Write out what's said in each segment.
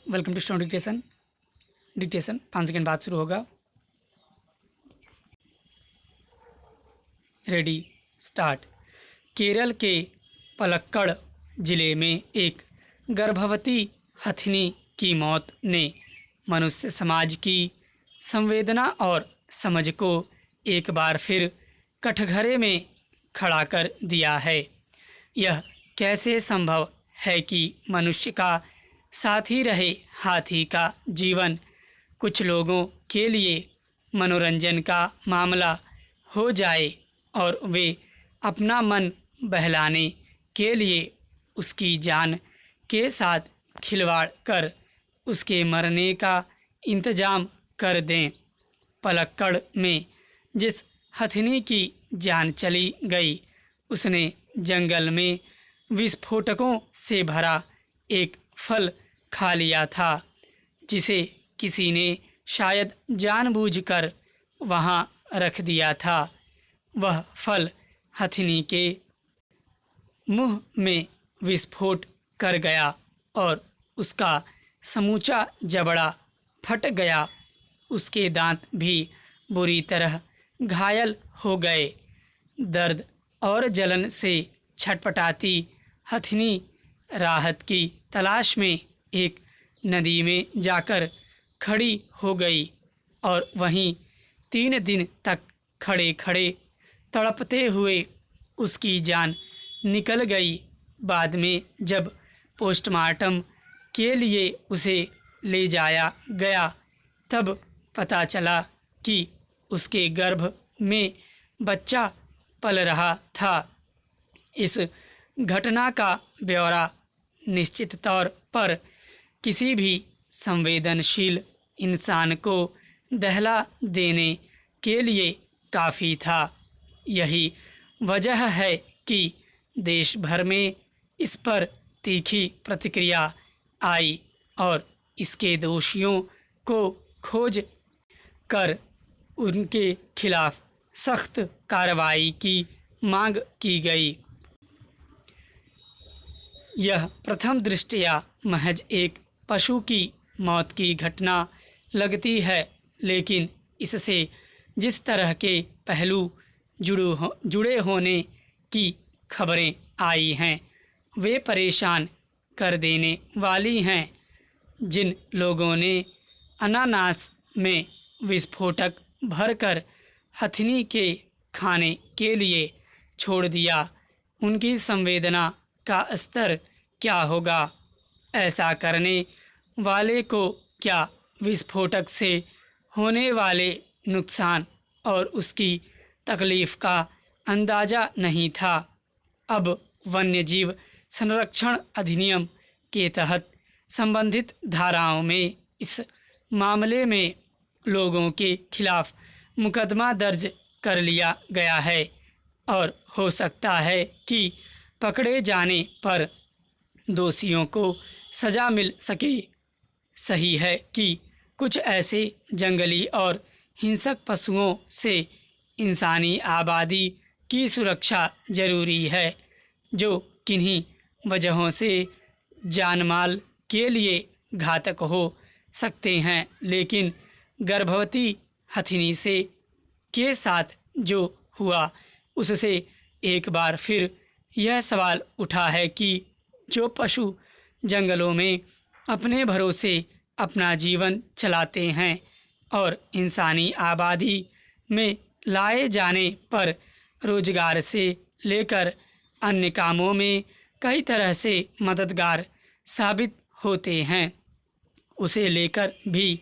Welcome to stone dictation. Dictation 5 second बाद शुरू होगा। Ready start. केरल के पलक्कड़ जिले में एक गर्भवती हथिनी की मौत ने मनुष्य समाज की संवेदना और समझ को एक बार फिर कठघरे में खड़ा कर दिया है। यह कैसे संभव है कि मनुष्य का साथी रहे हाथी का जीवन कुछ लोगों के लिए मनोरंजन का मामला हो जाए और वे अपना मन बहलाने के लिए उसकी जान के साथ खिलवाड़ कर उसके मरने का इंतज़ाम कर दें। पलक्कड़ में जिस हथिनी की जान चली गई उसने जंगल में विस्फोटकों से भरा एक फल खा लिया था, जिसे किसी ने शायद जानबूझकर वहाँ रख दिया था। वह फल हथिनी के मुंह में विस्फोट कर गया और उसका समूचा जबड़ा फट गया। उसके दांत भी बुरी तरह घायल हो गए। दर्द और जलन से छटपटाती हथिनी राहत की तलाश में एक नदी में जाकर खड़ी हो गई और वहीं 3 दिन तक खड़े खड़े तड़पते हुए उसकी जान निकल गई। बाद में जब पोस्टमार्टम के लिए उसे ले जाया गया तब पता चला कि उसके गर्भ में बच्चा पल रहा था। इस घटना का ब्यौरा निश्चित तौर पर किसी भी संवेदनशील इंसान को दहला देने के लिए काफ़ी था। यही वजह है कि देश भर में इस पर तीखी प्रतिक्रिया आई और इसके दोषियों को खोज कर उनके खिलाफ सख्त कार्रवाई की मांग की गई। यह प्रथम दृष्टया महज एक पशु की मौत की घटना लगती है, लेकिन इससे जिस तरह के पहलू जुड़े होने की खबरें आई हैं वे परेशान कर देने वाली हैं। जिन लोगों ने अनानास में विस्फोटक भरकर हथिनी के खाने के लिए छोड़ दिया, उनकी संवेदना का स्तर क्या होगा। ऐसा करने वाले को क्या विस्फोटक से होने वाले नुकसान और उसकी तकलीफ़ का अंदाज़ा नहीं था। अब वन्यजीव संरक्षण अधिनियम के तहत संबंधित धाराओं में इस मामले में लोगों के खिलाफ मुकदमा दर्ज कर लिया गया है और हो सकता है कि पकड़े जाने पर दोषियों को सज़ा मिल सके। सही है कि कुछ ऐसे जंगली और हिंसक पशुओं से इंसानी आबादी की सुरक्षा जरूरी है, जो किन्हीं वजहों से जानमाल के लिए घातक हो सकते हैं। लेकिन गर्भवती हथिनी से के साथ जो हुआ उससे एक बार फिर यह सवाल उठा है कि जो पशु जंगलों में अपने भरोसे अपना जीवन चलाते हैं और इंसानी आबादी में लाए जाने पर रोजगार से लेकर अन्य कामों में कई तरह से मददगार साबित होते हैं, उसे लेकर भी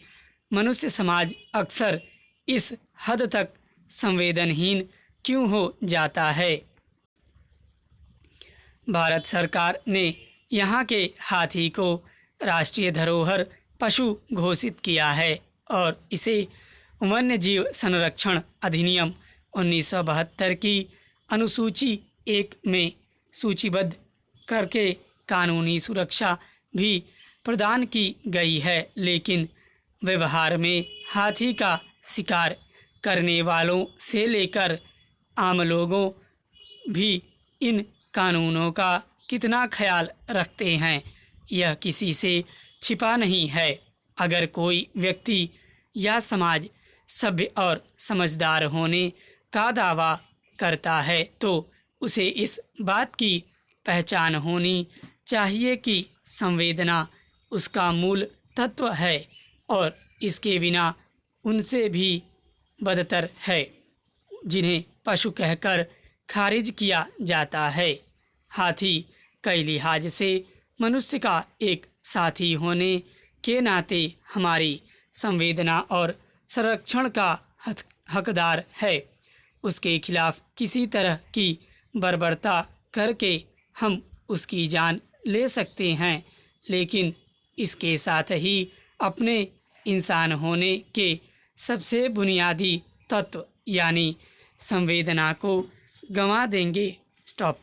मनुष्य समाज अक्सर इस हद तक संवेदनहीन क्यों हो जाता है। भारत सरकार ने यहाँ के हाथी को राष्ट्रीय धरोहर पशु घोषित किया है और इसे वन्यजीव संरक्षण अधिनियम 1972 की अनुसूची 1 में सूचीबद्ध करके कानूनी सुरक्षा भी प्रदान की गई है। लेकिन व्यवहार में हाथी का शिकार करने वालों से लेकर आम लोगों भी इन कानूनों का कितना ख्याल रखते हैं, यह किसी से छिपा नहीं है। अगर कोई व्यक्ति या समाज सभ्य और समझदार होने का दावा करता है तो उसे इस बात की पहचान होनी चाहिए कि संवेदना उसका मूल तत्व है और इसके बिना उनसे भी बदतर है, जिन्हें पशु कहकर खारिज किया जाता है। हाथी कई लिहाज से मनुष्य का एक साथी होने के नाते हमारी संवेदना और संरक्षण का हकदार है। उसके खिलाफ किसी तरह की बर्बरता करके हम उसकी जान ले सकते हैं, लेकिन इसके साथ ही अपने इंसान होने के सबसे बुनियादी तत्व यानी संवेदना को गंवा देंगे। स्टॉप।